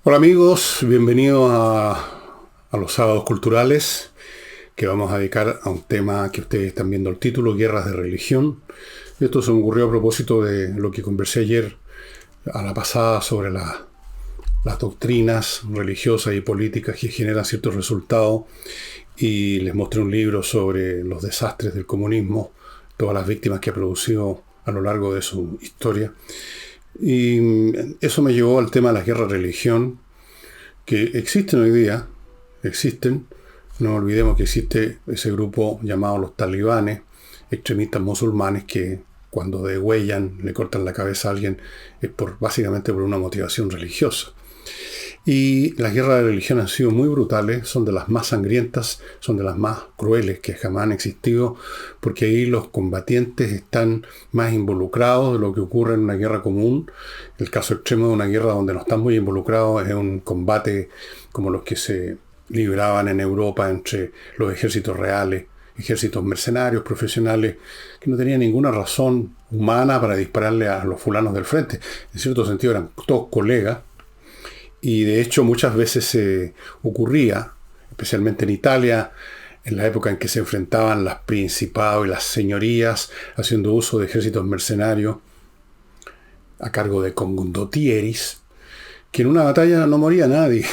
Hola amigos, bienvenidos a los sábados culturales que vamos a dedicar a un tema que ustedes están viendo el título, Guerras de Religión. Esto se me ocurrió a propósito de lo que conversé ayer a la pasada sobre las doctrinas religiosas y políticas que generan ciertos resultados, y les mostré un libro sobre los desastres del comunismo, todas las víctimas que ha producido a lo largo de su historia. Y eso me llevó al tema de las guerras de religión, que existen hoy día, existen. No olvidemos que existe ese grupo llamado los talibanes, extremistas musulmanes, que cuando degüellan, le cortan la cabeza a alguien, es básicamente por una motivación religiosa. Y las guerras de religión han sido muy brutales, son de las más sangrientas, son de las más crueles que jamás han existido, porque ahí los combatientes están más involucrados de lo que ocurre en una guerra común. El caso extremo de una guerra donde no están muy involucrados es un combate como los que se libraban en Europa entre los ejércitos reales, ejércitos mercenarios, profesionales, que no tenían ninguna razón humana para dispararle a los fulanos del frente. En cierto sentido eran todos colegas. Y de hecho muchas veces ocurría, especialmente en Italia, en la época en que se enfrentaban los principados y las señorías, haciendo uso de ejércitos mercenarios a cargo de condottieris, que en una batalla no moría nadie,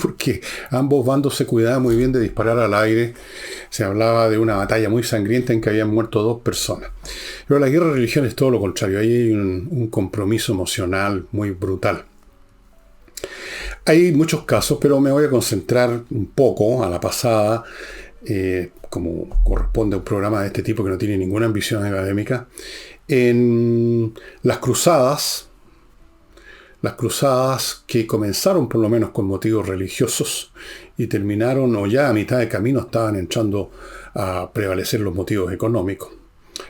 porque ambos bandos se cuidaban muy bien de disparar al aire. Se hablaba de una batalla muy sangrienta en que habían muerto 2 personas. Pero la guerra de religión es todo lo contrario, ahí hay un compromiso emocional muy brutal. Hay muchos casos, pero me voy a concentrar un poco a la pasada, como corresponde a un programa de este tipo que no tiene ninguna ambición académica, en las cruzadas que comenzaron por lo menos con motivos religiosos y terminaron, o ya a mitad de camino estaban entrando a prevalecer los motivos económicos.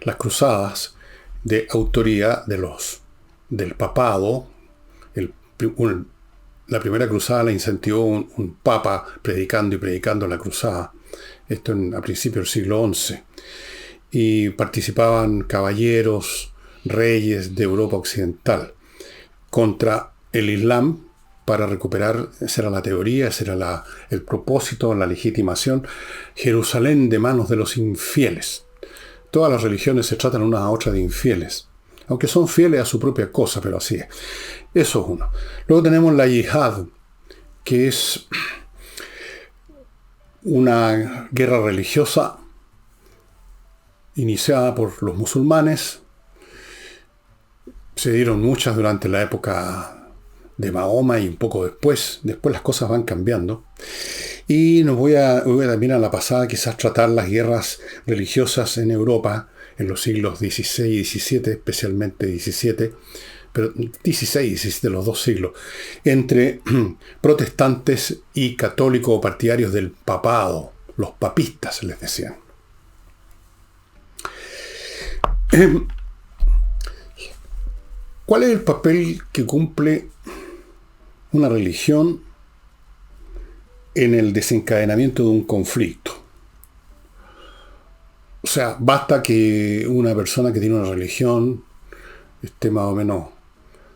Las cruzadas de autoría del papado. La primera cruzada la incentivó un papa predicando la cruzada. Esto a principios del siglo XI. Y participaban caballeros, reyes de Europa Occidental contra el Islam para recuperar, esa era la teoría, ese era el propósito, la legitimación, Jerusalén de manos de los infieles. Todas las religiones se tratan una a otra de infieles, aunque son fieles a su propia cosa, pero así es. Eso es uno. Luego tenemos la yihad, que es una guerra religiosa iniciada por los musulmanes. Se dieron muchas durante la época de Mahoma y un poco después. Después las cosas van cambiando. Y voy a también a la pasada quizás tratar las guerras religiosas en Europa en los siglos XVI y XVII, especialmente XVII, pero 16 y 17, los 2 siglos, entre protestantes y católicos o partidarios del papado, los papistas les decían. ¿Cuál es el papel que cumple una religión en el desencadenamiento de un conflicto? O sea, basta que una persona que tiene una religión esté más o menos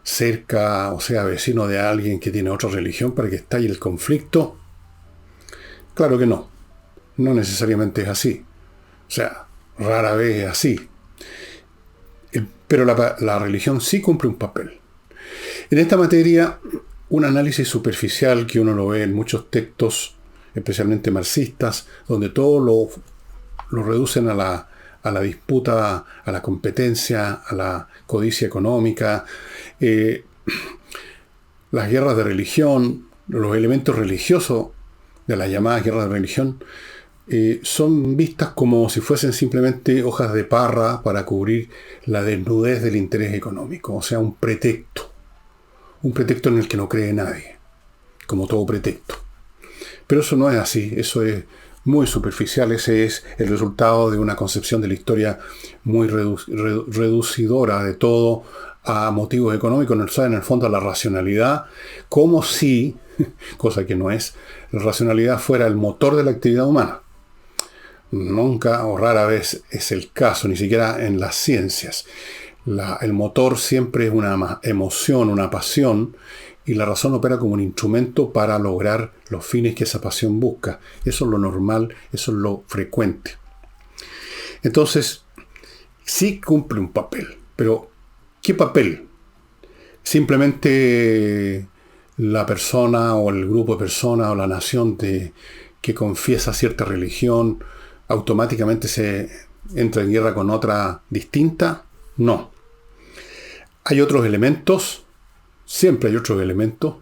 cerca, o sea, vecino de alguien que tiene otra religión para que estalle el conflicto. Claro que no. No necesariamente es así. O sea, rara vez es así. Pero la religión sí cumple un papel. En esta materia, un análisis superficial que uno lo ve en muchos textos, especialmente marxistas, donde todo lo reducen a la disputa, a la competencia, a la codicia económica. Las guerras de religión, los elementos religiosos de las llamadas guerras de religión, son vistas como si fuesen simplemente hojas de parra para cubrir la desnudez del interés económico, o sea, un pretexto en el que no cree nadie, como todo pretexto. Pero eso no es así, eso es muy superficial, ese es el resultado de una concepción de la historia muy reducidora de todo a motivos económicos, en el fondo a la racionalidad, como si, cosa que no es, la racionalidad fuera el motor de la actividad humana. Nunca o rara vez es el caso, ni siquiera en las ciencias. El motor siempre es una emoción, una pasión, y la razón opera como un instrumento para lograr los fines que esa pasión busca. Eso es lo normal, eso es lo frecuente. Entonces, sí cumple un papel, pero ¿qué papel? Simplemente la persona o el grupo de personas o la nación que confiesa cierta religión automáticamente se entra en guerra con otra distinta. No. Hay otros elementos, siempre hay otros elementos,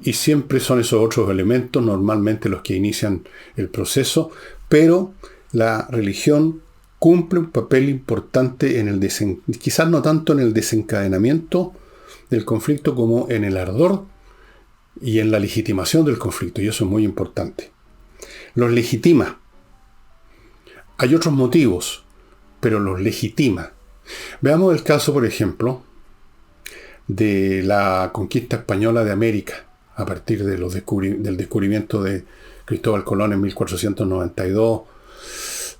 y siempre son esos otros elementos normalmente los que inician el proceso, pero la religión cumple un papel importante en quizás no tanto en el desencadenamiento del conflicto como en el ardor y en la legitimación del conflicto, y eso es muy importante. Los legitima. Hay otros motivos, pero los legitima. Veamos el caso, por ejemplo, de la conquista española de América, a partir de del descubrimiento de Cristóbal Colón en 1492.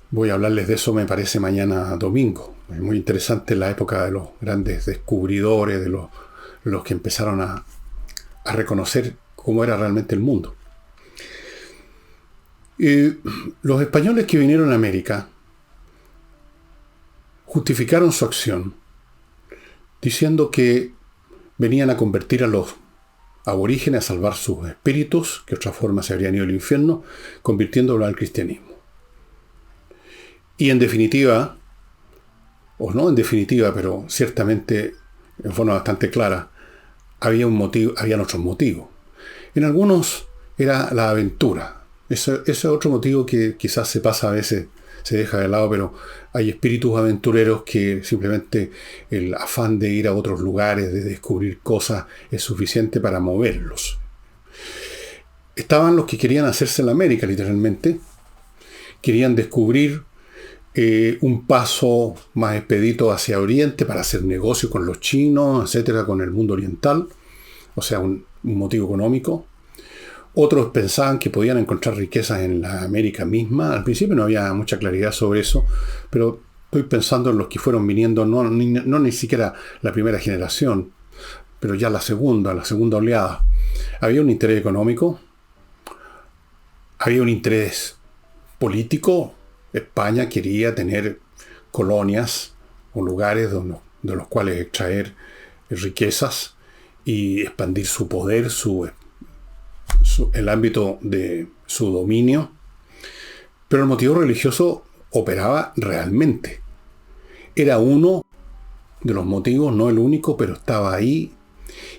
Voy a hablarles de eso, me parece, mañana domingo. Es muy interesante la época de los grandes descubridores, de los que empezaron a reconocer cómo era realmente el mundo. Los españoles que vinieron a América justificaron su acción diciendo que venían a convertir a los aborígenes, a salvar sus espíritus, que de otra forma se habrían ido al infierno, convirtiéndolo al cristianismo. Y en definitiva, o no en definitiva, pero ciertamente en forma bastante clara, habían otros motivos. En algunos era la aventura. Ese es otro motivo que quizás se pasa a veces, se deja de lado, pero hay espíritus aventureros que simplemente el afán de ir a otros lugares, de descubrir cosas, es suficiente para moverlos. Estaban los que querían hacerse en la América, literalmente. Querían descubrir un paso más expedito hacia Oriente para hacer negocio con los chinos, etcétera, con el mundo oriental, o sea, un motivo económico. Otros pensaban que podían encontrar riquezas en la América misma. Al principio no había mucha claridad sobre eso, pero estoy pensando en los que fueron viniendo, no ni siquiera la primera generación, pero ya la segunda oleada. Había un interés económico, había un interés político. España quería tener colonias o lugares de los cuales extraer riquezas y expandir su poder, el ámbito de su dominio. Pero el motivo religioso operaba realmente. Era uno de los motivos, no el único, pero estaba ahí.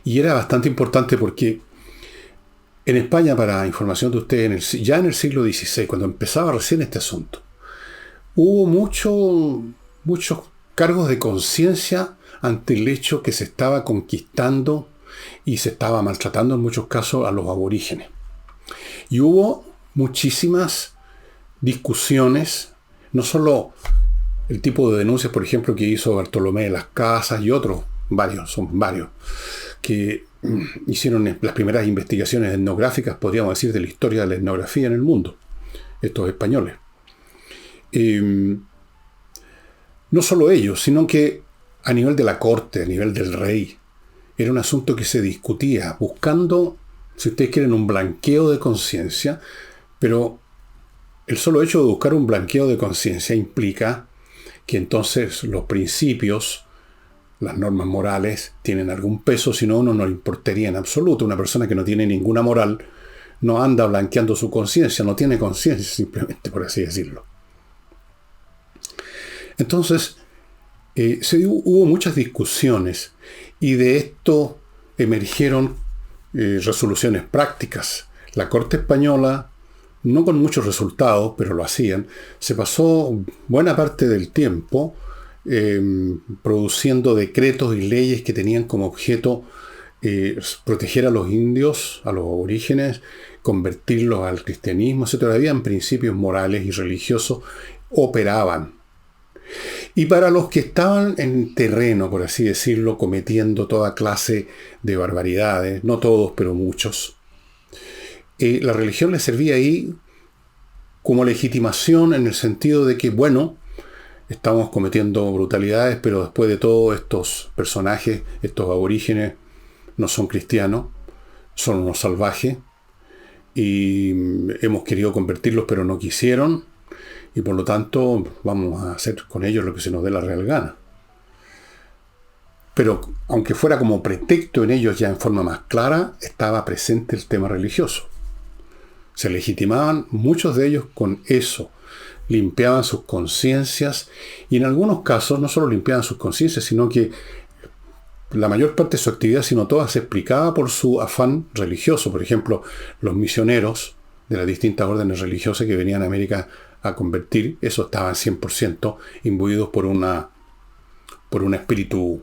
Y era bastante importante porque en España, para información de ustedes, ya en el siglo XVI, cuando empezaba recién este asunto, hubo muchos cargos de conciencia ante el hecho que se estaba conquistando y se estaba maltratando en muchos casos a los aborígenes. Y hubo muchísimas discusiones, no solo el tipo de denuncias, por ejemplo, que hizo Bartolomé de las Casas y otros, son varios, que hicieron las primeras investigaciones etnográficas, podríamos decir, de la historia de la etnografía en el mundo, estos españoles. No solo ellos, sino que a nivel de la corte, a nivel del rey, era un asunto que se discutía, buscando, si ustedes quieren, un blanqueo de conciencia, pero el solo hecho de buscar un blanqueo de conciencia implica que entonces los principios, las normas morales, tienen algún peso, si no, uno no le importaría en absoluto. Una persona que no tiene ninguna moral no anda blanqueando su conciencia, no tiene conciencia, simplemente, por así decirlo. Entonces, hubo muchas discusiones y de esto emergieron resoluciones prácticas. La Corte Española, no con muchos resultados, pero lo hacían, se pasó buena parte del tiempo produciendo decretos y leyes que tenían como objeto proteger a los indios, a los aborígenes, convertirlos al cristianismo, etc. Habían principios morales y religiosos, operaban. Y para los que estaban en terreno, por así decirlo, cometiendo toda clase de barbaridades, no todos, pero muchos, la religión les servía ahí como legitimación en el sentido de que, bueno, estamos cometiendo brutalidades, pero después de todo estos personajes, estos aborígenes, no son cristianos, son unos salvajes, y hemos querido convertirlos, pero no quisieron, y por lo tanto vamos a hacer con ellos lo que se nos dé la real gana. Pero aunque fuera como pretexto en ellos ya en forma más clara, estaba presente el tema religioso. Se legitimaban muchos de ellos con eso. Limpiaban sus conciencias y en algunos casos no solo limpiaban sus conciencias, sino que la mayor parte de su actividad, sino toda, se explicaba por su afán religioso. Por ejemplo, los misioneros de las distintas órdenes religiosas que venían a América a convertir, eso estaban 100% imbuidos por un espíritu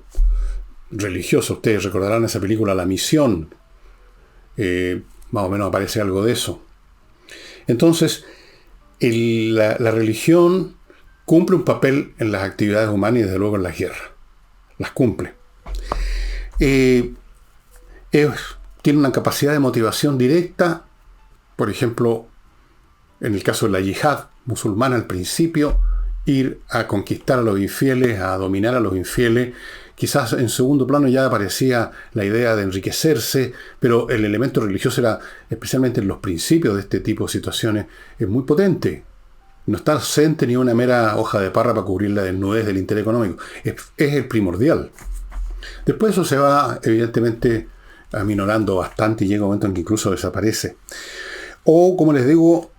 religioso. Ustedes recordarán esa película La Misión. Más o menos aparece algo de eso. Entonces, la religión cumple un papel en las actividades humanas y desde luego en las guerras. Las cumple. Tiene una capacidad de motivación directa. Por ejemplo, en el caso de la yihad musulmana al principio, ir a conquistar a los infieles, a dominar a los infieles. Quizás en segundo plano ya aparecía la idea de enriquecerse, pero el elemento religioso era, especialmente en los principios de este tipo de situaciones, es muy potente. No está ausente ni una mera hoja de parra para cubrir la desnudez del interés económico. Es el primordial. Después eso se va, evidentemente, aminorando bastante y llega un momento en que incluso desaparece. O, como les digo,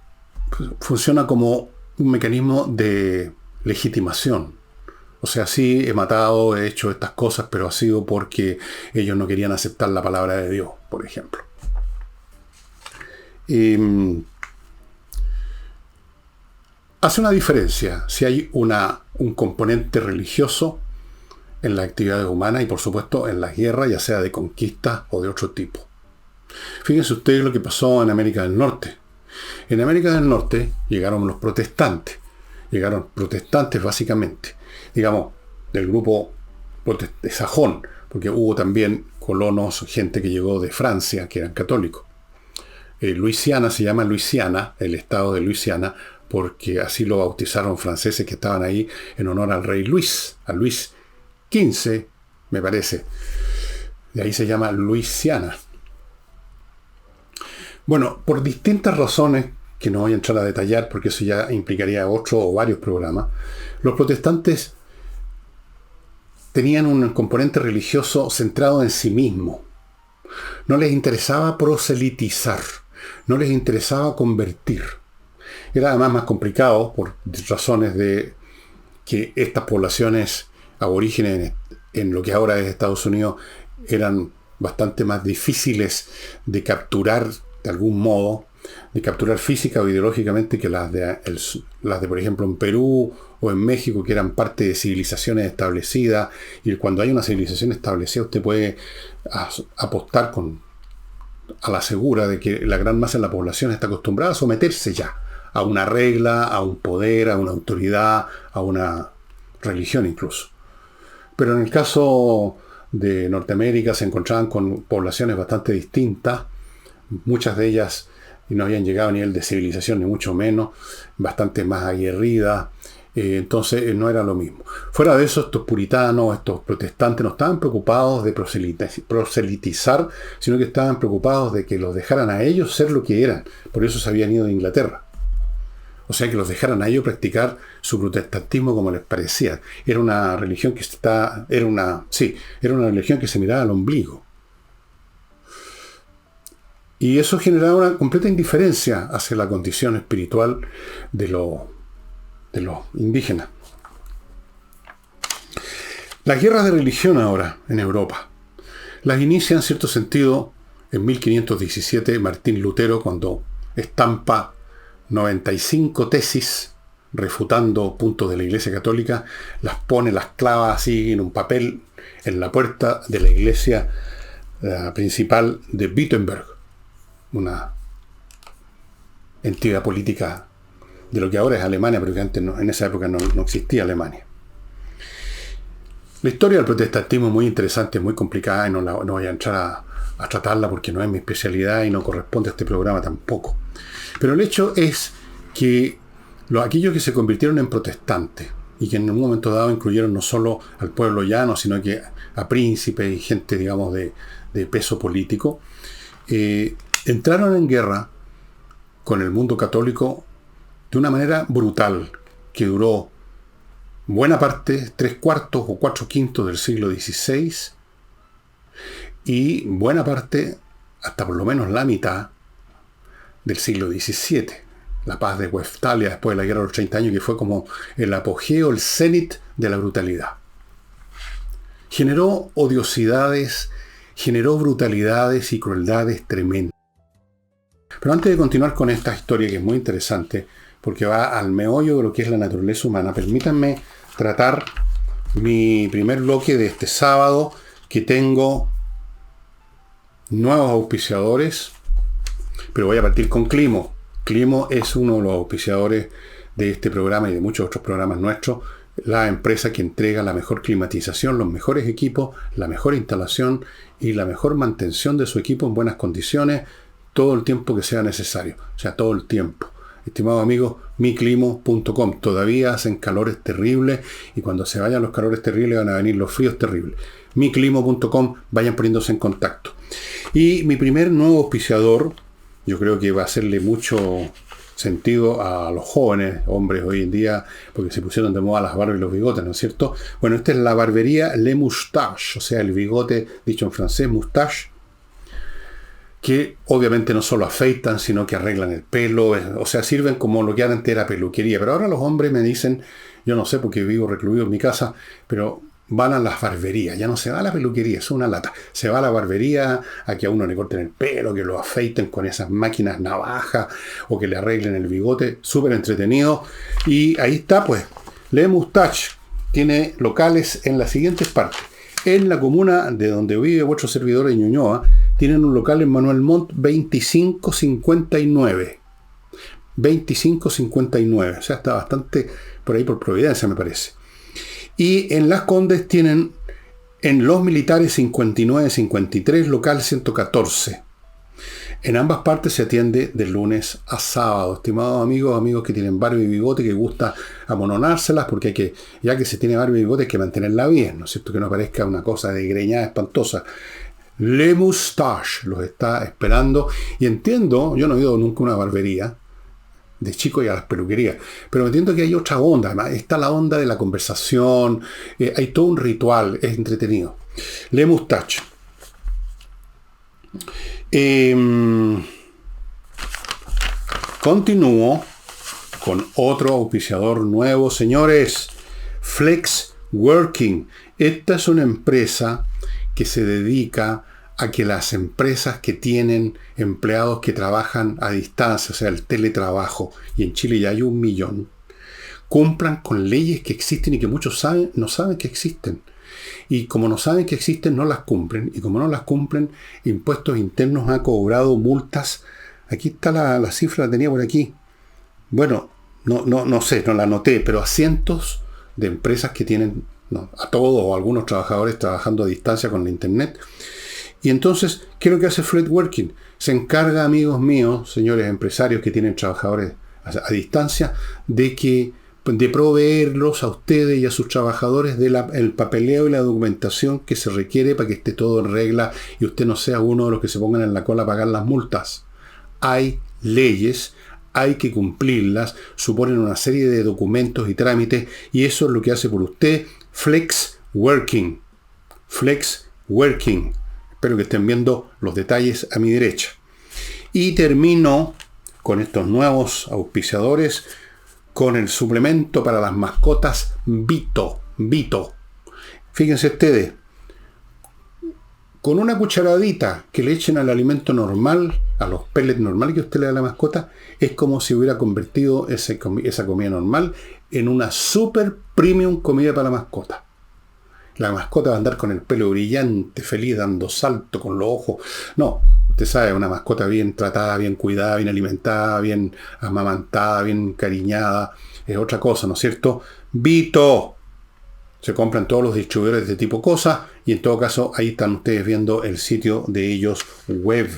funciona como un mecanismo de legitimación. O sea, sí, he matado, he hecho estas cosas, pero ha sido porque ellos no querían aceptar la palabra de Dios, por ejemplo. Hace una diferencia si hay un componente religioso en las actividades humanas y, por supuesto, en las guerras, ya sea de conquista o de otro tipo. Fíjense ustedes lo que pasó en América del Norte. En América del Norte llegaron los protestantes. Llegaron protestantes básicamente, digamos, del grupo de sajón, porque hubo también colonos, gente que llegó de Francia, que eran católicos. Luisiana se llama Luisiana, el estado de Luisiana, porque así lo bautizaron franceses que estaban ahí en honor al rey Luis, a Luis XV, me parece. De ahí se llama Luisiana. Bueno, por distintas razones, que no voy a entrar a detallar porque eso ya implicaría otro o varios programas, los protestantes tenían un componente religioso centrado en sí mismo. No les interesaba proselitizar, no les interesaba convertir. Era además más complicado por razones de que estas poblaciones aborígenes en lo que ahora es Estados Unidos eran bastante más difíciles de capturar de algún modo, de capturar física o ideológicamente que las de, por ejemplo, en Perú o en México, que eran parte de civilizaciones establecidas. Y cuando hay una civilización establecida, usted puede apostar a la segura de que la gran masa de la población está acostumbrada a someterse ya a una regla, a un poder, a una autoridad, a una religión incluso. Pero en el caso de Norteamérica se encontraban con poblaciones bastante distintas, muchas de ellas no habían llegado a nivel de civilización, ni mucho menos, bastante más aguerridas, entonces no era lo mismo. Fuera de eso, estos puritanos, estos protestantes no estaban preocupados de proselitizar, sino que estaban preocupados de que los dejaran a ellos ser lo que eran. Por eso se habían ido de Inglaterra. O sea, que los dejaran a ellos practicar su protestantismo como les parecía. Era una religión que era una religión que se miraba al ombligo. Y eso generaba una completa indiferencia hacia la condición espiritual de los indígenas. Las guerras de religión ahora en Europa las inicia en cierto sentido en 1517 Martín Lutero, cuando estampa 95 tesis refutando puntos de la Iglesia Católica, las pone, las clava así en un papel en la puerta de la iglesia principal de Wittenberg, una entidad política de lo que ahora es Alemania, pero que antes en esa época no existía Alemania. La historia del protestantismo es muy interesante, muy complicada, y no voy a entrar a tratarla porque no es mi especialidad y no corresponde a este programa tampoco. Pero el hecho es que aquellos que se convirtieron en protestantes, y que en un momento dado incluyeron no solo al pueblo llano, sino que a príncipes y gente, digamos, de peso político, entraron en guerra con el mundo católico de una manera brutal, que duró buena parte, 3/4 o 4/5 del siglo XVI, y buena parte, hasta por lo menos la mitad, del siglo XVII. La paz de Westfalia después de la Guerra de los 30 años, que fue como el apogeo, el cenit de la brutalidad. Generó odiosidades, generó brutalidades y crueldades tremendas. Pero antes de continuar con esta historia, que es muy interesante, porque va al meollo de lo que es la naturaleza humana, permítanme tratar mi primer bloque de este sábado, que tengo nuevos auspiciadores, pero voy a partir con Climo. Climo es uno de los auspiciadores de este programa y de muchos otros programas nuestros, la empresa que entrega la mejor climatización, los mejores equipos, la mejor instalación y la mejor mantención de su equipo en buenas condiciones todo el tiempo que sea necesario, o sea, todo el tiempo. Estimados amigos, miclimo.com. Todavía hacen calores terribles y cuando se vayan los calores terribles van a venir los fríos terribles. miclimo.com, vayan poniéndose en contacto. Y mi primer nuevo auspiciador, yo creo que va a hacerle mucho sentido a los jóvenes hombres hoy en día, porque se pusieron de moda las barbas y los bigotes, ¿no es cierto? Bueno, esta es la barbería Le Moustache, o sea, el bigote, dicho en francés, moustache, que obviamente no solo afeitan, sino que arreglan el pelo, o sea, sirven como lo que antes era peluquería. Pero ahora los hombres me dicen, yo no sé porque vivo recluido en mi casa, pero van a las barberías, ya no se va a la peluquería, es una lata. Se va a la barbería a que a uno le corten el pelo, que lo afeiten con esas máquinas navajas o que le arreglen el bigote, súper entretenido. Y ahí está, pues, Le Moustache tiene locales en las siguientes partes. En la comuna de donde vive vuestro servidor de Ñuñoa, tienen un local en Manuel Montt 2559. 2559, o sea, está bastante por ahí por Providencia, me parece. Y en Las Condes tienen en Los Militares 5953, local 114. En ambas partes se atiende de lunes a sábado. Estimados amigos que tienen barba y bigote, que gusta amononárselas, porque hay que, ya que se tiene barba y bigote, hay que mantenerla bien, ¿no es cierto? Que no parezca una cosa de greñada espantosa. Le Moustache los está esperando. Y entiendo, yo no he ido nunca a una barbería, de chico y a las peluquerías, pero entiendo que hay otra onda. Además, está la onda de la conversación, hay todo un ritual, es entretenido. Le Moustache. Continúo con otro auspiciador nuevo, señores. Flex Working. Esta es una empresa que se dedica a que las empresas que tienen empleados que trabajan a distancia, o sea, el teletrabajo, y en Chile ya hay 1 millón, cumplan con leyes que existen y que muchos no saben que existen. Y como no saben que existen, no las cumplen. Y como no las cumplen, Impuestos Internos ha cobrado multas. Aquí está la cifra, la tenía por aquí. Bueno, no sé, no la anoté, pero a cientos de empresas que tienen, a todos o a algunos trabajadores trabajando a distancia con la internet. Y entonces, ¿qué es lo que hace Flex Working? Se encarga, amigos míos, señores empresarios que tienen trabajadores a distancia, de proveerlos a ustedes y a sus trabajadores el papeleo y la documentación que se requiere para que esté todo en regla y usted no sea uno de los que se pongan en la cola a pagar las multas. Hay leyes, hay que cumplirlas, suponen una serie de documentos y trámites, y eso es lo que hace por usted Flex Working. Flex Working. Espero que estén viendo los detalles a mi derecha. Y termino con estos nuevos auspiciadores, con el suplemento para las mascotas Vito. Fíjense ustedes, con una cucharadita que le echen al alimento normal, a los pellets normales que usted le da a la mascota, es como si hubiera convertido esa comida normal en una super premium comida para la mascota. La mascota va a andar con el pelo brillante, feliz, dando salto con los ojos. No, usted sabe, una mascota bien tratada, bien cuidada, bien alimentada, bien amamantada, bien cariñada, es otra cosa, ¿no es cierto? Vito. Se compran todos los distribuidores de tipo cosa y en todo caso ahí están ustedes viendo el sitio de ellos web.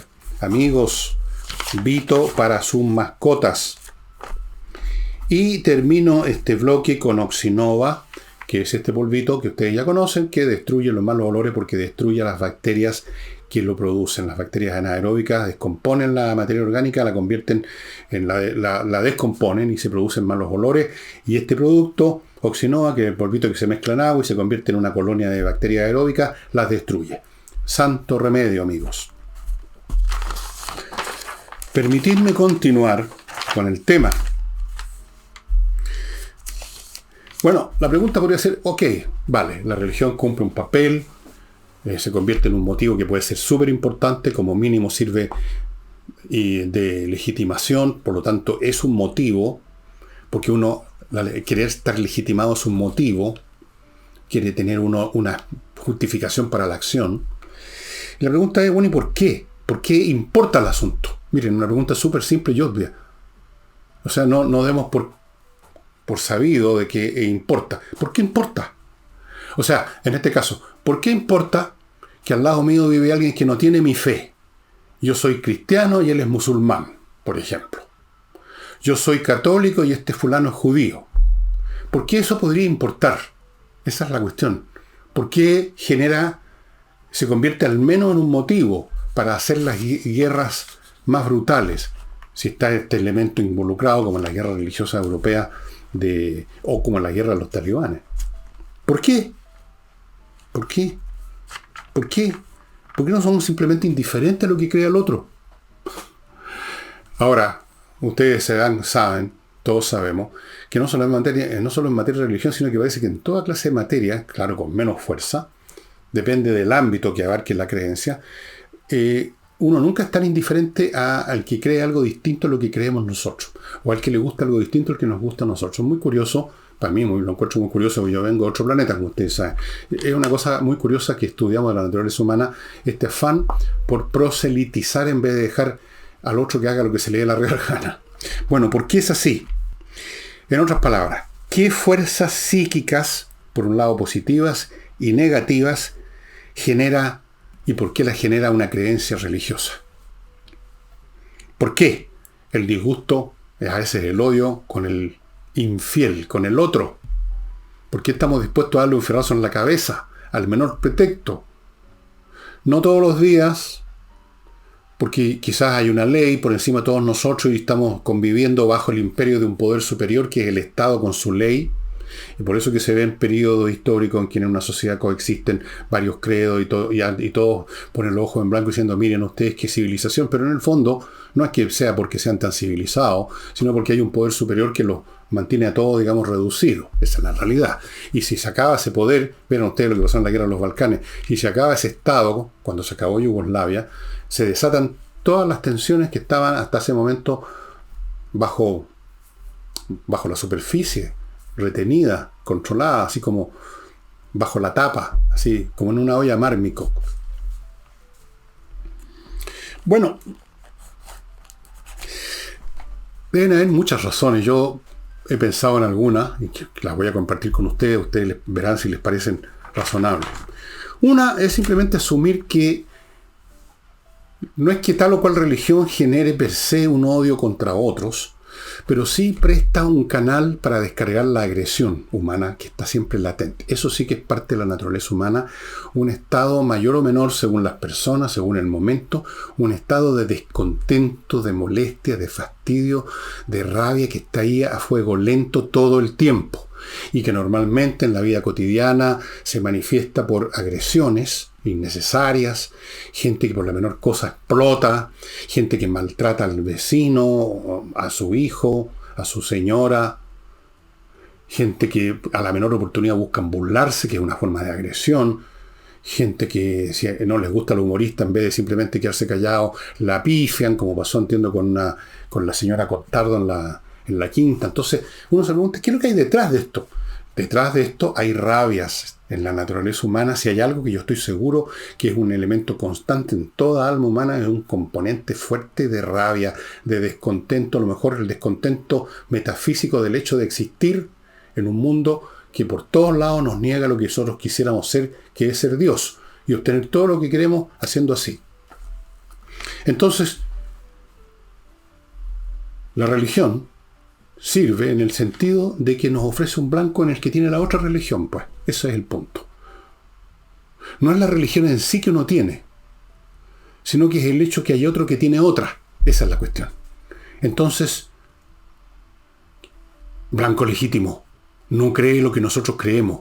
Amigos, Vito para sus mascotas. Y termino este bloque con Oxinova, que es este polvito que ustedes ya conocen, que destruye los malos olores porque destruye a las bacterias que lo producen. Las bacterias anaeróbicas descomponen la materia orgánica, la convierten en la descomponen y se producen malos olores. Y este producto, Oxinova, que es el polvito que se mezcla en agua y se convierte en una colonia de bacterias aeróbicas, las destruye. Santo remedio, amigos. Permitidme continuar con el tema. Bueno, la pregunta podría ser, ok, vale, la religión cumple un papel, se convierte en un motivo que puede ser súper importante, como mínimo sirve de legitimación, por lo tanto es un motivo, porque querer estar legitimado es un motivo, quiere tener una justificación para la acción. Y la pregunta es, bueno, ¿y por qué? ¿Por qué importa el asunto? Miren, una pregunta súper simple y obvia. O sea, no demos por sabido de que importa. ¿Por qué importa? O sea, en este caso, ¿por qué importa que al lado mío vive alguien que no tiene mi fe? Yo soy cristiano y él es musulmán, por ejemplo. Yo soy católico y este fulano es judío. ¿Por qué eso podría importar? Esa es la cuestión. ¿Por qué se convierte al menos en un motivo para hacer las guerras más brutales? Si está este elemento involucrado, como en la guerra religiosa europea, o como en la guerra de los talibanes. ¿Por qué? ¿Por qué? ¿Por qué? ¿Por qué no somos simplemente indiferentes a lo que crea el otro? Ahora, ustedes saben, todos sabemos, que no solo en materia de religión, sino que parece que en toda clase de materia, claro, con menos fuerza, depende del ámbito que abarque la creencia, uno nunca es tan indiferente al que cree algo distinto a lo que creemos nosotros, o al que le gusta algo distinto al que nos gusta a nosotros. Muy curioso, para mí lo encuentro muy curioso, porque yo vengo de otro planeta, como ustedes saben. Es una cosa muy curiosa que estudiamos de la naturaleza humana, este afán por proselitizar en vez de dejar al otro que haga lo que se le dé la real gana. Bueno, ¿por qué es así? En otras palabras, ¿qué fuerzas psíquicas, por un lado positivas y negativas, genera y por qué la genera una creencia religiosa? ¿Por qué el disgusto, a veces el odio con el infiel, con el otro? ¿Por qué estamos dispuestos a darle un ferrazo en la cabeza al menor pretexto? No todos los días, porque quizás hay una ley por encima de todos nosotros y estamos conviviendo bajo el imperio de un poder superior que es el Estado con su ley. Y por eso que se ven periodos históricos en que en una sociedad coexisten varios credos y todos ponen los ojos en blanco diciendo, miren ustedes qué civilización, pero en el fondo no es que sea porque sean tan civilizados, sino porque hay un poder superior que los mantiene a todos, digamos, reducidos. Esa es la realidad. Y si se acaba ese poder, vieron ustedes lo que pasó en la guerra de los Balcanes, y se acaba ese Estado, cuando se acabó Yugoslavia, se desatan todas las tensiones que estaban hasta ese momento bajo la superficie, retenida, controlada, así como bajo la tapa, así como en una olla mármico. Bueno, deben haber muchas razones. Yo he pensado en algunas y que las voy a compartir con ustedes. Ustedes verán si les parecen razonables. Una es simplemente asumir que no es que tal o cual religión genere per se un odio contra otros, pero sí presta un canal para descargar la agresión humana que está siempre latente. Eso sí que es parte de la naturaleza humana, un estado mayor o menor según las personas, según el momento, un estado de descontento, de molestia, de fastidio, de rabia que está ahí a fuego lento todo el tiempo y que normalmente en la vida cotidiana se manifiesta por agresiones innecesarias, gente que por la menor cosa explota, gente que maltrata al vecino, a su hijo, a su señora, gente que a la menor oportunidad buscan burlarse, que es una forma de agresión, gente que si no les gusta el humorista, en vez de simplemente quedarse callado, la pifian, como pasó, entiendo, con la señora Cottardo en la quinta. Entonces uno se pregunta, ¿qué es lo que hay detrás de esto? Detrás de esto hay rabias en la naturaleza humana. Si hay algo que yo estoy seguro que es un elemento constante en toda alma humana, es un componente fuerte de rabia, de descontento, a lo mejor el descontento metafísico del hecho de existir en un mundo que por todos lados nos niega lo que nosotros quisiéramos ser, que es ser Dios, y obtener todo lo que queremos haciendo así. Entonces, la religión, sirve en el sentido de que nos ofrece un blanco en el que tiene la otra religión, pues. Ese es el punto. No es la religión en sí que uno tiene, sino que es el hecho que hay otro que tiene otra. Esa es la cuestión. Entonces, blanco legítimo, no cree lo que nosotros creemos.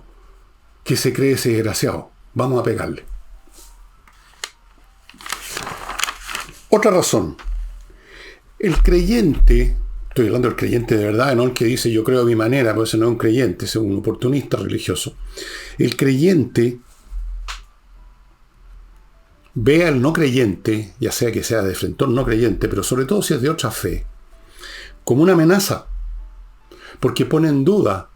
¿Qué se cree ese desgraciado? Vamos a pegarle. Otra razón. El creyente, estoy hablando del creyente de verdad, no el que dice yo creo a mi manera, porque ese no es un creyente, ese es un oportunista religioso. El creyente ve al no creyente, ya sea que sea de frentón no creyente, pero sobre todo si es de otra fe, como una amenaza, porque pone en duda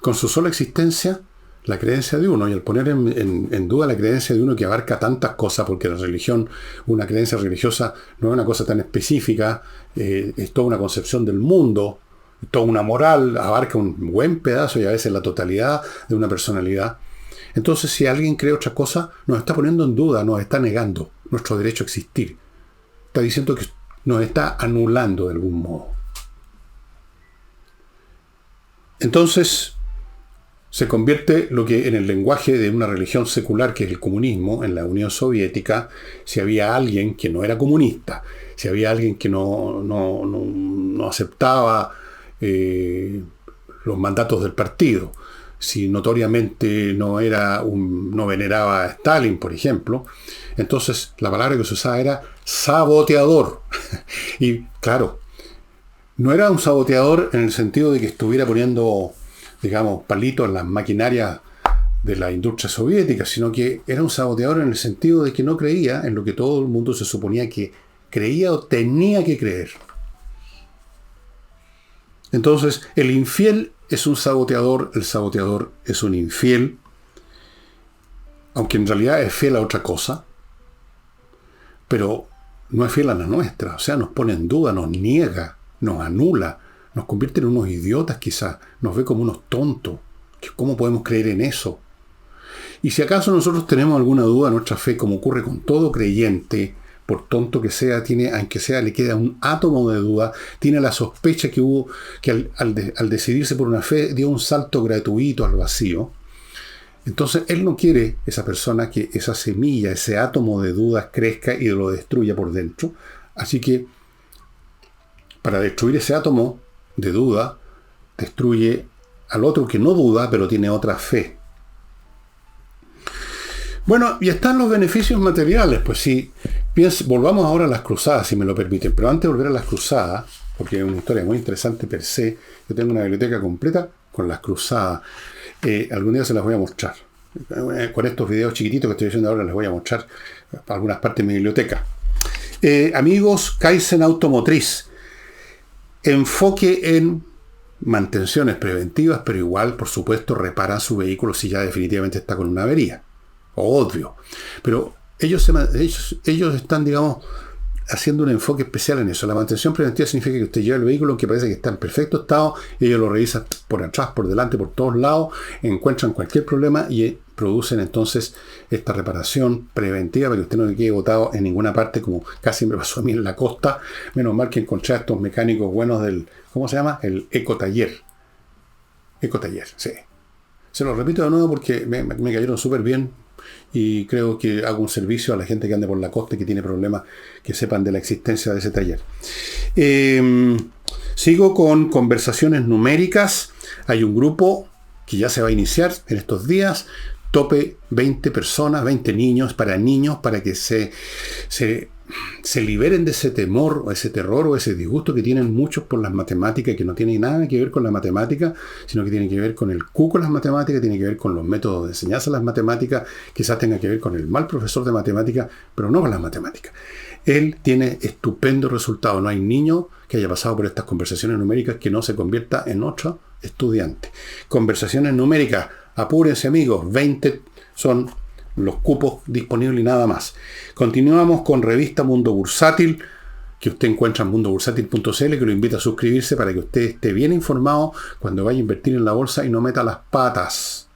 con su sola existencia la creencia de uno, y al poner en duda la creencia de uno que abarca tantas cosas, porque la religión, una creencia religiosa no es una cosa tan específica, es toda una concepción del mundo, toda una moral, abarca un buen pedazo y a veces la totalidad de una personalidad. Entonces, si alguien cree otra cosa, nos está poniendo en duda, nos está negando nuestro derecho a existir. Está diciendo que nos está anulando de algún modo. Entonces, se convierte lo que en el lenguaje de una religión secular, que es el comunismo, en la Unión Soviética, si había alguien que no era comunista, si había alguien que no aceptaba los mandatos del partido, si notoriamente no veneraba a Stalin, por ejemplo, entonces la palabra que se usaba era saboteador. Y claro, no era un saboteador en el sentido de que estuviera poniendo, digamos, palitos en las maquinarias de la industria soviética, sino que era un saboteador en el sentido de que no creía en lo que todo el mundo se suponía que creía o tenía que creer. Entonces, el infiel es un saboteador, el saboteador es un infiel, aunque en realidad es fiel a otra cosa, pero no es fiel a la nuestra, o sea, nos pone en duda, nos niega, nos anula, nos convierte en unos idiotas quizás, nos ve como unos tontos. ¿Cómo podemos creer en eso? Y si acaso nosotros tenemos alguna duda en nuestra fe, como ocurre con todo creyente, por tonto que sea, aunque sea, le queda un átomo de duda, tiene la sospecha que al decidirse por una fe dio un salto gratuito al vacío. Entonces él no quiere, esa persona, que esa semilla, ese átomo de dudas crezca y lo destruya por dentro. Así que para destruir ese átomo de duda, destruye al otro que no duda, pero tiene otra fe. Bueno, y están los beneficios materiales. Pues sí, volvamos ahora a las cruzadas, si me lo permiten. Pero antes de volver a las cruzadas, porque es una historia muy interesante per se, yo tengo una biblioteca completa con las cruzadas. Algún día se las voy a mostrar. Con estos videos chiquititos que estoy haciendo ahora les voy a mostrar algunas partes de mi biblioteca. Amigos, Kaizen Automotriz. Enfoque en mantenciones preventivas, pero igual, por supuesto, repara su vehículo si ya definitivamente está con una avería. Obvio. Pero ellos están, digamos, haciendo un enfoque especial en eso. La mantención preventiva significa que usted lleva el vehículo que parece que está en perfecto estado, ellos lo revisan por atrás, por delante, por todos lados, encuentran cualquier problema y producen entonces esta reparación preventiva para que usted no le quede botado en ninguna parte, como casi me pasó a mí en la costa. Menos mal que encontré a estos mecánicos buenos del, ¿cómo se llama? El Ecotaller. Ecotaller, sí. Se lo repito de nuevo porque me cayeron súper bien. Y creo que hago un servicio a la gente que ande por la costa y que tiene problemas, que sepan de la existencia de ese taller. Sigo con conversaciones numéricas. Hay un grupo que ya se va a iniciar en estos días. Tope 20 personas, 20 niños, para que se liberen de ese temor, o ese terror, o ese disgusto que tienen muchos por las matemáticas, que no tiene nada que ver con la matemática, sino que tiene que ver con el cuco de las matemáticas, tiene que ver con los métodos de enseñanza de las matemáticas, quizás tenga que ver con el mal profesor de matemáticas, pero no con las matemáticas. Él tiene estupendo resultado. No hay niño que haya pasado por estas conversaciones numéricas que no se convierta en otro estudiante. Conversaciones numéricas, apúrense amigos, 20 son los cupos disponibles y nada más. Continuamos con revista Mundo Bursátil, que usted encuentra en mundobursátil.cl, que lo invita a suscribirse para que usted esté bien informado cuando vaya a invertir en la bolsa y no meta las patas.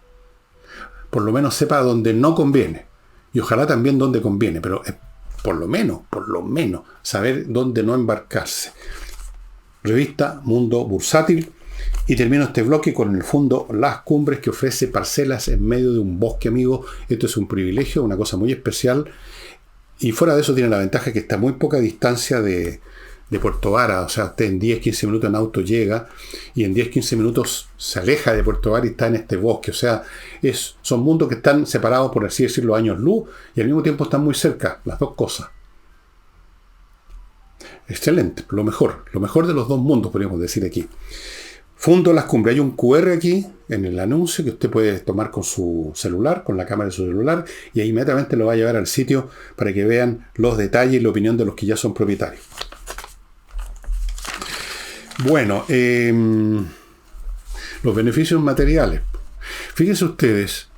Por lo menos sepa dónde no conviene. Y ojalá también dónde conviene, pero por lo menos, saber dónde no embarcarse. revista Mundo Bursátil. Y termino este bloque con, en el fondo, Las Cumbres, que ofrece parcelas en medio de un bosque, amigo. Esto es un privilegio, una cosa muy especial. Y fuera de eso tiene la ventaja que está a muy poca distancia de Puerto Vara. O sea, usted en 10-15 minutos en auto llega y en 10-15 minutos se aleja de Puerto Vara y está en este bosque. O sea, son mundos que están separados, por así decirlo, años luz, y al mismo tiempo están muy cerca, las dos cosas. Excelente, lo mejor de los dos mundos, podríamos decir aquí. Fundo Las Cumbres. Hay un QR aquí en el anuncio que usted puede tomar con su celular, con la cámara de su celular, y ahí inmediatamente lo va a llevar al sitio para que vean los detalles y la opinión de los que ya son propietarios. Bueno, los beneficios materiales. Fíjense ustedes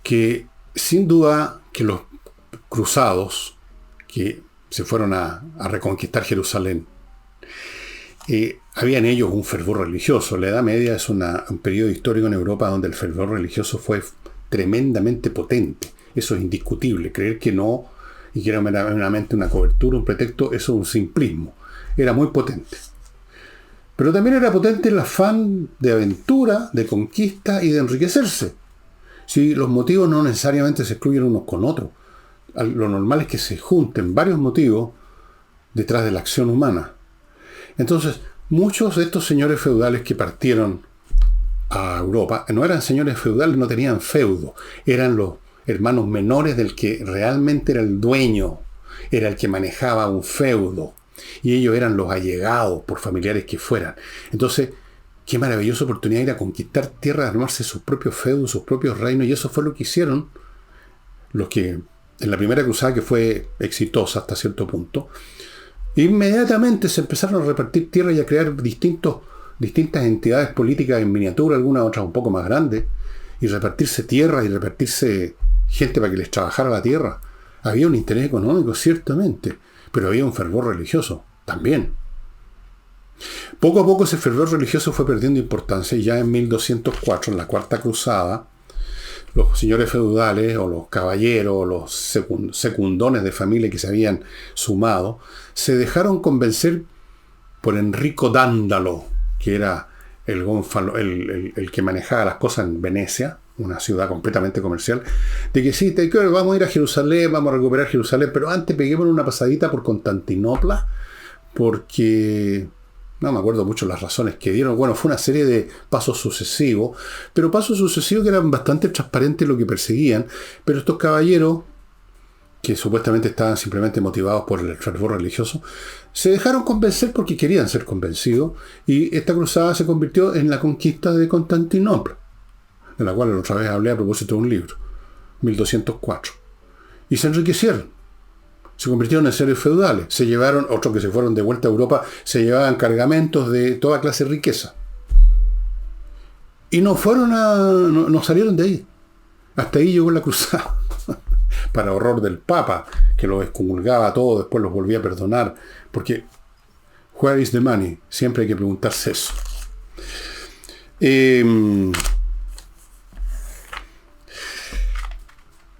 que sin duda que los cruzados que se fueron a reconquistar Jerusalén, había en ellos un fervor religioso. La Edad Media es un periodo histórico en Europa donde el fervor religioso fue tremendamente potente. Eso es indiscutible. Creer que no, y que era meramente una cobertura, un pretexto, eso es un simplismo. Era muy potente. Pero también era potente el afán de aventura, de conquista y de enriquecerse. Si los motivos no necesariamente se excluyen unos con otros. Lo normal es que se junten varios motivos detrás de la acción humana. Entonces, muchos de estos señores feudales que partieron a Europa, no eran señores feudales, no tenían feudo, eran los hermanos menores del que realmente era el dueño, era el que manejaba un feudo, y ellos eran los allegados, por familiares que fueran. Entonces, qué maravillosa oportunidad ir a conquistar tierra, armarse sus propios feudos, sus propios reinos, y eso fue lo que hicieron los que, en la primera cruzada, que fue exitosa hasta cierto punto, inmediatamente se empezaron a repartir tierra y a crear distintas entidades políticas en miniatura, algunas otras un poco más grandes, y repartirse tierra y repartirse gente para que les trabajara la tierra. Había un interés económico, ciertamente, pero había un fervor religioso también. Poco a poco ese fervor religioso fue perdiendo importancia, y ya en 1204, en la Cuarta Cruzada, los señores feudales o los caballeros o los secundones de familia que se habían sumado se dejaron convencer por Enrico Dándalo, que era el que manejaba las cosas en Venecia, una ciudad completamente comercial, de que sí, vamos a ir a Jerusalén, vamos a recuperar Jerusalén, pero antes peguémonos una pasadita por Constantinopla, porque no me acuerdo mucho las razones que dieron. Bueno, fue una serie de pasos sucesivos, pero pasos sucesivos que eran bastante transparentes lo que perseguían, pero estos caballeros, que supuestamente estaban simplemente motivados por el fervor religioso, se dejaron convencer porque querían ser convencidos, y esta cruzada se convirtió en la conquista de Constantinopla, de la cual otra vez hablé a propósito de un libro, 1204. Y se enriquecieron. Se convirtieron en seres feudales. Se llevaron, otros que se fueron de vuelta a Europa, se llevaban cargamentos de toda clase de riqueza. Y no salieron de ahí. Hasta ahí llegó la cruzada. Para horror del Papa, que los excomulgaba a todos, después los volvía a perdonar. Porque, where is the money? Siempre hay que preguntarse eso.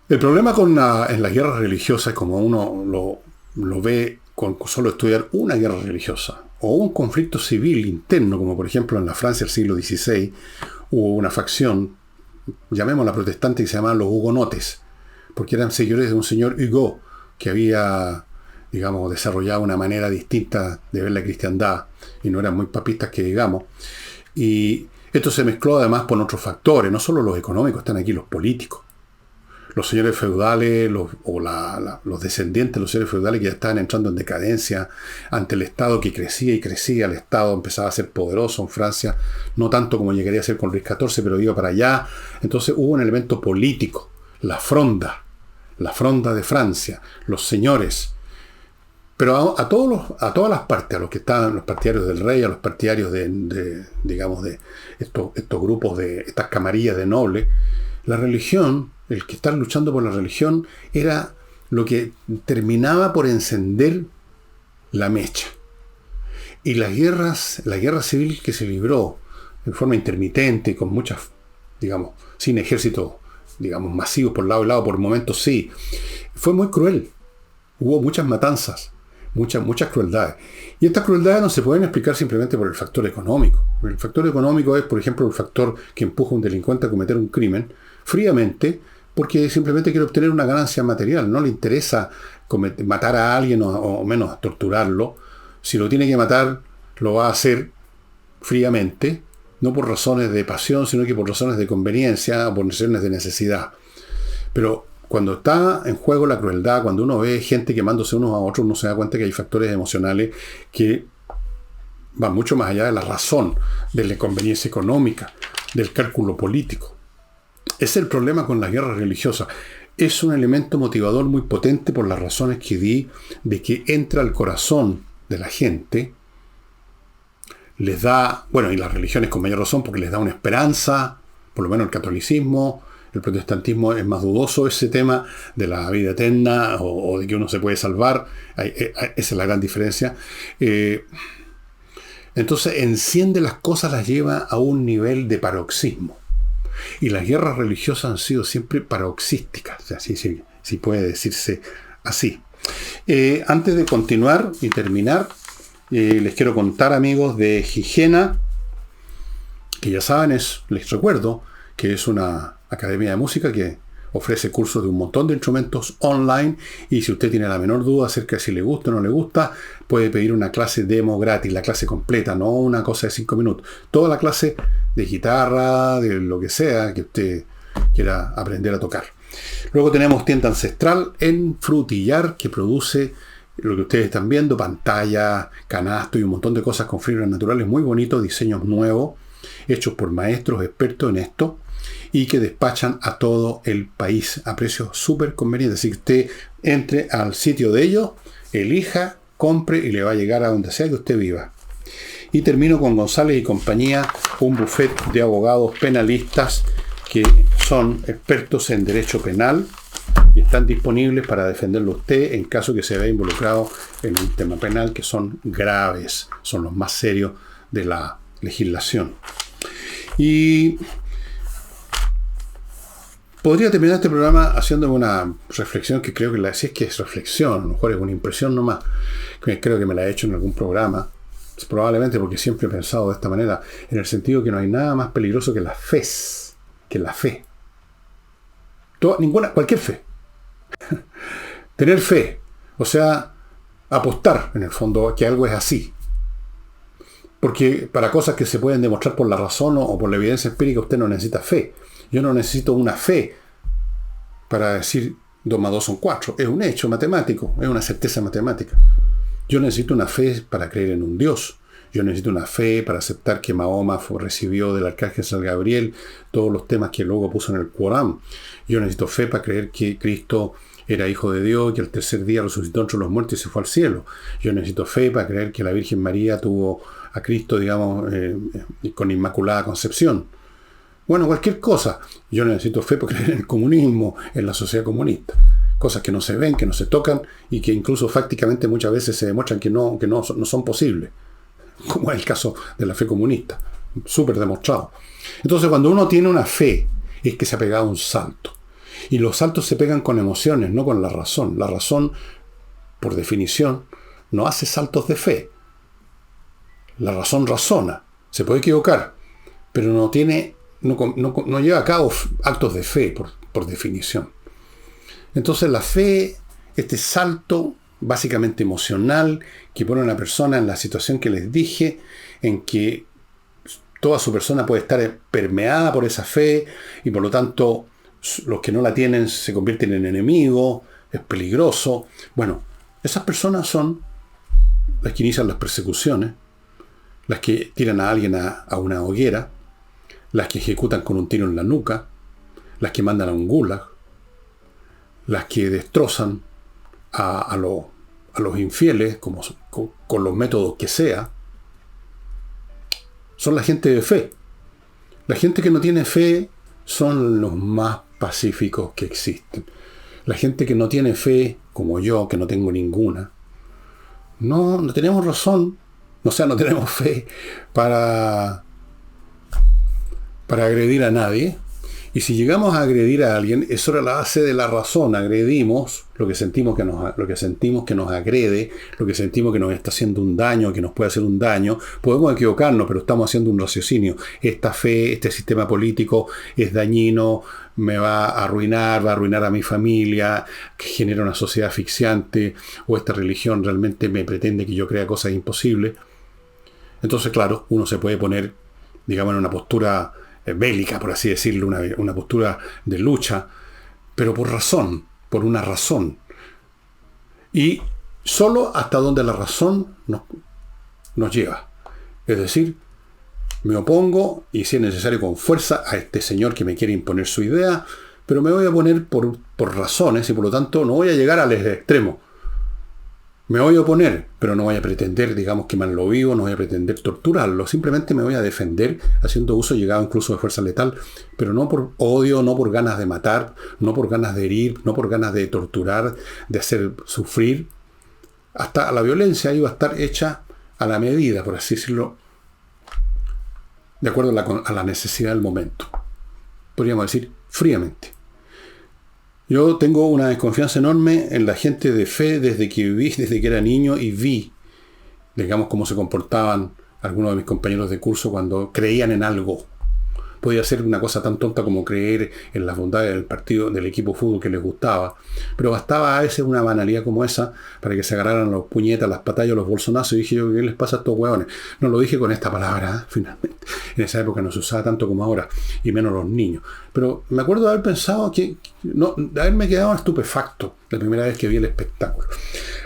El problema en las guerras religiosas, como uno lo ve con solo estudiar una guerra religiosa, o un conflicto civil interno, como por ejemplo en la Francia del siglo XVI, hubo una facción, llamémosla protestante, que se llamaban los hugonotes, porque eran seguidores de un señor Hugo, que había, digamos, desarrollado una manera distinta de ver la cristiandad, y no eran muy papistas que digamos, y esto se mezcló además con otros factores, no solo los económicos, están aquí los políticos. Los señores feudales, los descendientes de los señores feudales que ya estaban entrando en decadencia ante el Estado que crecía y crecía. El Estado empezaba a ser poderoso en Francia, no tanto como llegaría a ser con Luis XIV, pero iba para allá. Entonces hubo un elemento político, la fronda de Francia, los señores. Pero a todas las partes, a los que estaban, los partidarios del rey, a los partidarios de estos grupos, de estas camarillas de nobles, la religión, el que estar luchando por la religión, era lo que terminaba por encender la mecha. Y la guerra civil que se libró en forma intermitente, con muchas, digamos, sin ejércitos, digamos, masivos por lado y lado, por momentos sí, fue muy cruel. Hubo muchas matanzas, muchas crueldades. Y estas crueldades no se pueden explicar simplemente por el factor económico. El factor económico es, por ejemplo, el factor que empuja a un delincuente a cometer un crimen fríamente porque simplemente quiere obtener una ganancia material. No le interesa matar a alguien o menos torturarlo. Si lo tiene que matar, lo va a hacer fríamente, no por razones de pasión, sino que por razones de conveniencia o por razones de necesidad. Pero cuando está en juego la crueldad, cuando uno ve gente quemándose unos a otros, uno se da cuenta que hay factores emocionales que van mucho más allá de la razón, de la conveniencia económica, del cálculo político. Es el problema con las guerras religiosas. Es un elemento motivador muy potente por las razones que di, de que entra al corazón de la gente, les da, bueno, y las religiones con mayor razón, porque les da una esperanza, por lo menos el catolicismo. El protestantismo es más dudoso, ese tema de la vida eterna o de que uno se puede salvar. Esa es la gran diferencia. Entonces enciende las cosas, las lleva a un nivel de paroxismo. Y las guerras religiosas han sido siempre paroxísticas, o sea, si puede decirse así. Antes de continuar y terminar, les quiero contar, amigos, de Gigena, que ya saben, les recuerdo que es una academia de música que ofrece cursos de un montón de instrumentos online, y si usted tiene la menor duda acerca de si le gusta o no le gusta, puede pedir una clase demo gratis, la clase completa, no una cosa de 5 minutos. Toda la clase de guitarra, de lo que sea que usted quiera aprender a tocar. Luego tenemos Tienda Ancestral en Frutillar, que produce lo que ustedes están viendo, pantalla, canasto y un montón de cosas con fibras naturales muy bonitos, diseños nuevos, hechos por maestros expertos en esto, y que despachan a todo el país a precios súper convenientes. Así que usted entre al sitio de ellos, elija, compre y le va a llegar a donde sea que usted viva. Y termino con González y compañía, un buffet de abogados penalistas que son expertos en derecho penal y están disponibles para defenderlo a usted en caso que se vea involucrado en un tema penal, que son graves, son los más serios de la legislación. Y podría terminar este programa haciendo una reflexión que creo que si es que es reflexión, a lo mejor es una impresión nomás, que creo que me la he hecho en algún programa, probablemente porque siempre he pensado de esta manera, en el sentido que no hay nada más peligroso que la fe, cualquier fe. Tener fe, o sea, apostar en el fondo que algo es así. Porque para cosas que se pueden demostrar por la razón o por la evidencia empírica, usted no necesita fe. Yo no necesito una fe para decir 2 más 2 son 4. Es un hecho matemático, es una certeza matemática. Yo necesito una fe para creer en un Dios. Yo necesito una fe para aceptar que Mahoma recibió del arcángel San Gabriel todos los temas que luego puso en el Corán. Yo necesito fe para creer que Cristo era hijo de Dios y que al tercer día resucitó entre los muertos y se fue al cielo. Yo necesito fe para creer que la Virgen María tuvo a Cristo, digamos, con inmaculada concepción. Bueno, cualquier cosa. Yo necesito fe para creer en el comunismo, en la sociedad comunista. Cosas que no se ven, que no se tocan y que incluso fácticamente muchas veces se demuestran que no son posibles. Como es el caso de la fe comunista. Súper demostrado. Entonces, cuando uno tiene una fe, es que se ha pegado un salto. Y los saltos se pegan con emociones, no con la razón. La razón, por definición, no hace saltos de fe. La razón razona. Se puede equivocar, pero no lleva a cabo actos de fe, por definición. Entonces la fe, este salto básicamente emocional, que pone a una persona en la situación que les dije, en que toda su persona puede estar permeada por esa fe, y por lo tanto los que no la tienen se convierten en enemigos, es peligroso. Bueno, esas personas son las que inician las persecuciones, las que tiran a alguien a una hoguera, las que ejecutan con un tiro en la nuca, las que mandan a un gulag, las que destrozan a los infieles con los métodos que sea. Son la gente de fe. La gente que no tiene fe son los más pacíficos que existen. La gente que no tiene fe, como yo, que no tengo ninguna, no tenemos razón, o sea, no tenemos fe para agredir a nadie, Y si llegamos a agredir a alguien, eso era la base de la razón. Agredimos lo que sentimos que nos agrede, lo que sentimos que nos está haciendo un daño, que nos puede hacer un daño. Podemos equivocarnos, pero estamos haciendo un raciocinio. Esta fe, este sistema político es dañino, me va a arruinar a mi familia, que genera una sociedad asfixiante, o esta religión realmente me pretende que yo crea cosas imposibles. Entonces, claro, uno se puede poner, digamos, en una postura bélica, por así decirlo, una postura de lucha, pero por una razón. Y solo hasta donde la razón nos lleva. Es decir, me opongo, y si es necesario con fuerza, a este señor que me quiere imponer su idea, pero me voy a poner por razones, y por lo tanto no voy a llegar al extremo. Me voy a oponer, pero no voy a pretender, digamos, quemarlo vivo, no voy a pretender torturarlo. Simplemente me voy a defender haciendo uso, llegado incluso de fuerza letal, pero no por odio, no por ganas de matar, no por ganas de herir, no por ganas de torturar, de hacer sufrir. Hasta la violencia iba a estar hecha a la medida, por así decirlo, de acuerdo a la necesidad del momento. Podríamos decir fríamente. Yo tengo una desconfianza enorme en la gente de fe desde que era niño y vi, digamos, cómo se comportaban algunos de mis compañeros de curso cuando creían en algo. Podía ser una cosa tan tonta como creer en las bondades del partido, del equipo de fútbol que les gustaba. Pero bastaba a veces una banalidad como esa para que se agarraran los puñetas, las patallas, los bolsonazos. Y dije yo, ¿qué les pasa a estos hueones? No lo dije con esta palabra, finalmente. En esa época no se usaba tanto como ahora, y menos los niños. Pero me acuerdo de haber pensado de haberme quedado estupefacto la primera vez que vi el espectáculo.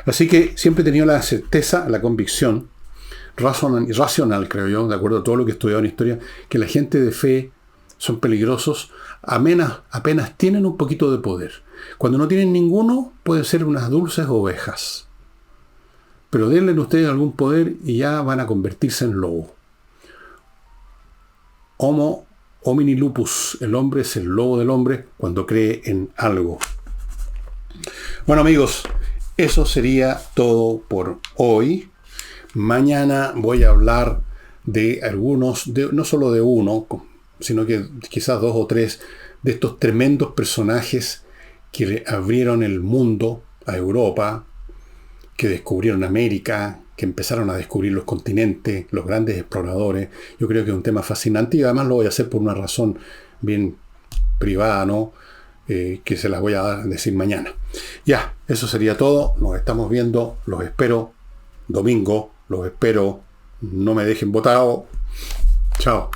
Así que siempre he tenido la certeza, la convicción, racional, creo yo, de acuerdo a todo lo que he estudiado en historia, que la gente de fe son peligrosos apenas tienen un poquito de poder. Cuando no tienen ninguno, pueden ser unas dulces ovejas. Pero denle ustedes algún poder y ya van a convertirse en lobo. Homo homini lupus, el hombre es el lobo del hombre cuando cree en algo. Bueno, amigos, eso sería todo por hoy. Mañana voy a hablar de algunos, no solo de uno, sino que quizás 2 o 3 de estos tremendos personajes que le abrieron el mundo a Europa, que descubrieron América, que empezaron a descubrir los continentes, los grandes exploradores. Yo creo que es un tema fascinante y además lo voy a hacer por una razón bien privada, ¿no? Que se las voy a decir mañana. Ya, eso sería todo. Nos estamos viendo. Los espero domingo. Los espero. No me dejen botado. Chao.